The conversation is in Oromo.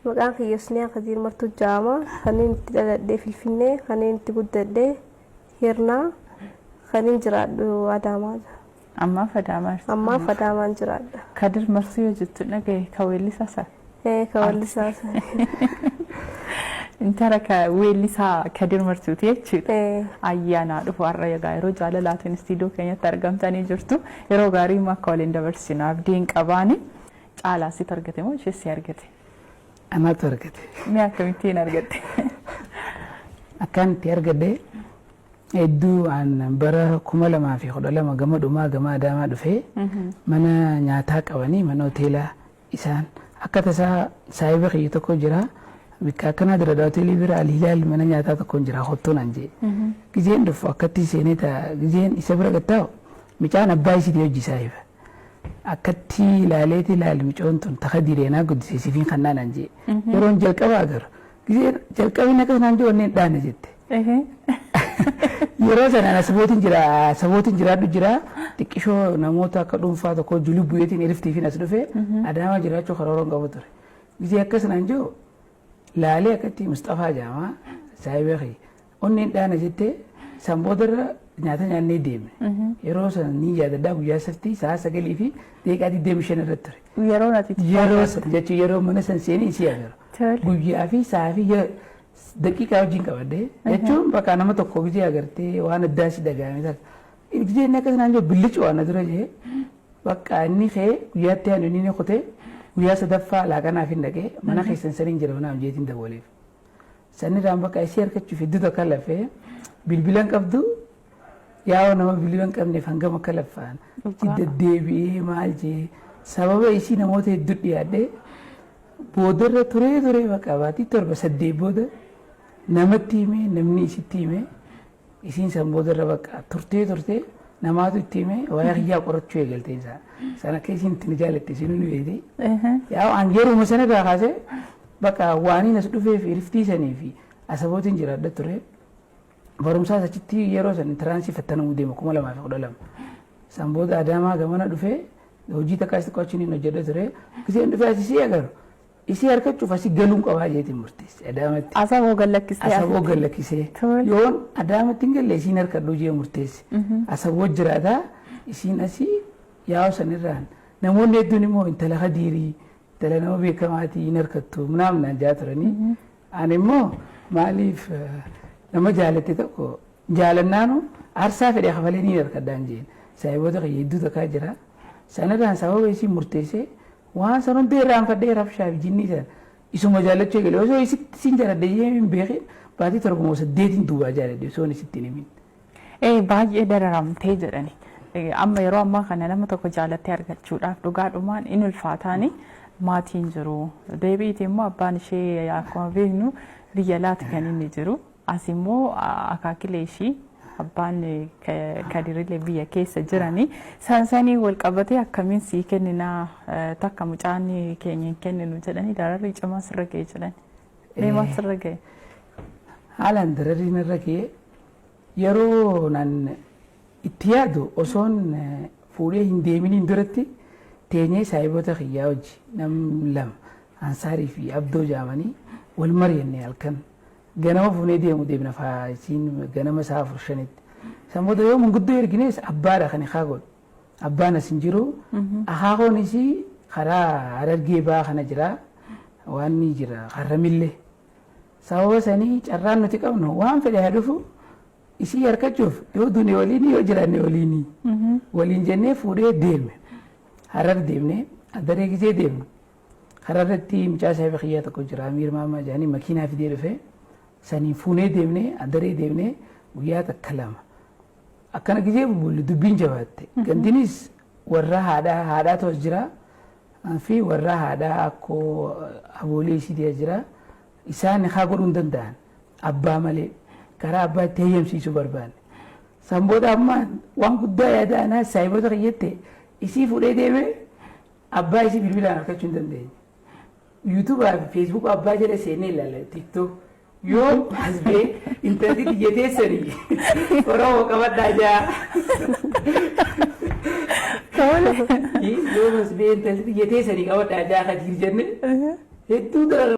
maqaan kiyyoosnee Khadiir Martuu Jaama kanneen itti dhaladhee Finfinnee kanneen itti guddadhee Hirnaa kanneen jiraadhu Adaamaa. Ammaaf Adaamaan jiraadha. Khadiir Martuu yoo jettu dhagaye ka weellisaa ka weellisaa intara ka weellisaa Khadiir Martuuti jechuudha. Ayyaana dhufu har'a egaa yeroo jaalalaatiin istiidiyoo keenyatti argamtanii jirtu yeroo gaarii akka waliin dabarsinu abdiin qabaani caalaa sitti argate moo ishee si argate? Anatu argate. Mee akkamittiin argatte? Akkan itti argadde hedduu an bara 2012 gama dhumaa gama Adaamaa dhufee mana nyaataa qabanii mana hoteelaa isaan akka tasaa saayiba kiyya tokko jira. Bikka akkana dira hoteelii bira Al-Hilaal mana nyaataa tokko jira hottoon anjee. Gizeen dhufu akkatti seenee ta'a gizeen isa bira gattaa'u micaan abbaa isii hojii saayiba. Akkatti ilaaleeti ilaali micoon tun taka direenaa guddisee sifiin kannaan anjee. Yeroon jalqaba agarra. Gizeen jalqabni akka sanaan jiru onneen dhaana jette. Yeroo sanaan sabootiin jiraadhu jira xiqqishoo namoota akka dhuunfaa tokko julii buyyeetiin eriftiifiin as dhufee Adaamaa jiraachuu karooroon qabu ture. Gizee akka sanaan jiru laalee akkatti Mustafaa Jaamaa saayibee onneen dhaana jettee samboodarra nyaata nyaannee deeme. Yeroo sana ni yaadaddaa guyyaa saftii sa'a 9 fi daqiiqaa 25 irratti ture. Yeroo sana jechuun yeroo mana san seenii isii agarra. Guyyaa fi sa'a fi daqiiqaa wajjin qabadde jechuun bakka nama tokko gizee agartee waan addaa si dhagaame ta'a. Gizee inni akka sanaan jiru billichi waan dura jee bakka inni ka'ee guyyaatti aanu inni kutee guyyaa sadaffaa laaqanaaf hin dhaqee mana keessan saniin jira mana amjeetiin dabaleef. Sanirraan bakka isii harkachuuf hedduu tokko lafee bilbilan qabdu yaa'oo nama bilbilan qabneef hangam akka laffaan itti deddeebi'ee maal jee sababa isii namoota hedduu dhiyaadhee boodarra turee bakka baatii 7-8 booda namatti himee namni isitti himee isiin san boodarra bakka turtee namaatu itti himee waa'ee hiyyaa qorachuu eegaltee isaa sana akka isiin itti ni jaalatte isiin nu beekte yaa'oo an yeruma sanarraa kaasee bakka waaniin as dhufeef iriftii sanii fi asabootiin jiraadha ture. Barumsaas achitti yeroo san tiraansii fattanamuu deema 2012. San booda Adaamaa gamana dhufee hojii takkaas xiqqoo achiin hojjedha ture. Gizeen dhufee asii agaru isii harkachuuf asii galuun qabaa jeetiin murteesse Adaamatti. Asaboo gallakkisee. Yoon Adaamatti hin galle isiin harkadhuu jee murteesse. Asaboo jiraataa isiin asii yaa'u sanirraan namoonni hedduun immoo intala Khadiirii intala nama beekamaatii hin harkattu naan jaa turanii. Ani immoo maaliif nama jaalate tokko jaalannaanu aarsaa fedhee kafalee ni harkadhaan jeen saayiboota hedduu takkaa jira sanarraan sababa isii murteessee waan san hundi irraanfadhee rabshaa fi jinnii sana isuma jaallachuu eegale osoo isiin jaaladhe hin beekin baatii 7-8 duubaa jaaladhe osoo isitti hin himin. Baay'ee dararamtee jedhani. Amma yeroo ammaa kana nama tokko jaalattee argachuudhaaf dhugaadhumaan in ulfaataani maatiin jiru. Deebiitii immoo abbaan ishee akkuma beeknu biyya laati kan inni jiru. Asimmoo akaakilee ishii abbaan Khadiirillee biyya keessa jiranii sansanii wal qabatee akkamiin sii kenninaa takka mucaan keenya hin kenninu jedhanii dararri cimaa sirra ga'e jedhani. Deemaa sirra ga'e. Haalaan dararri narra ga'e yeroo nan itti yaadu osoon fuudhee hin deeminiin duratti teenyee saayiboota kiyyaa hojii nam lama Ansaarii fi Abdoo jaamanii wal mari'annee halkan. Ganama fuunee deemna faayisiin ganama sa'a 4-5tti. Sammooda yoo manguddoo erginees abbaadha kan ikaa godhu. Abbaan as hin jiru. Akaakoonis karaa Harargee ba'aa kana jira. Waan ni jira Harramillee. Sababa sanii carraan nuti qabnu waan fedhe haa dhufu isii harkachuuf yoo duune waliin yoo jiraanne waliin. Waliin jennee fuudhee deemne. Harar deemne addaree gisee deemne. Hararratti mucaa saayiba kiyyaa tokko jira Amiir Maammaa jedhanii makiinaa fidee dhufee. Sanii fuunee deemnee addaree deemnee guyyaa takka lama akkana gizee bulbulli dubbiin jabaatte gandinis warra haadhaa ta'us jira fi warra haadhaa akkoo aboolee isii jira isaan haa godhuu hin danda'an abbaa malee karaa abbaatti heeyyamsiisuu barbaanne san booda ammaa waan guddaa yaada anaa saayiboota kiyyatte isii fuudhee deemee abbaa isii bilbilaan argachuu hin dandeenye yuutuubaa fi feesbuuk abbaa jala seenee ilaala tiktook yoo asbee intalli diyyatee sanii oromoo qabadhaa jaa yoo asbee intalli diyyatee sanii qabadhaa jaa Khadiir jenne hedduu dara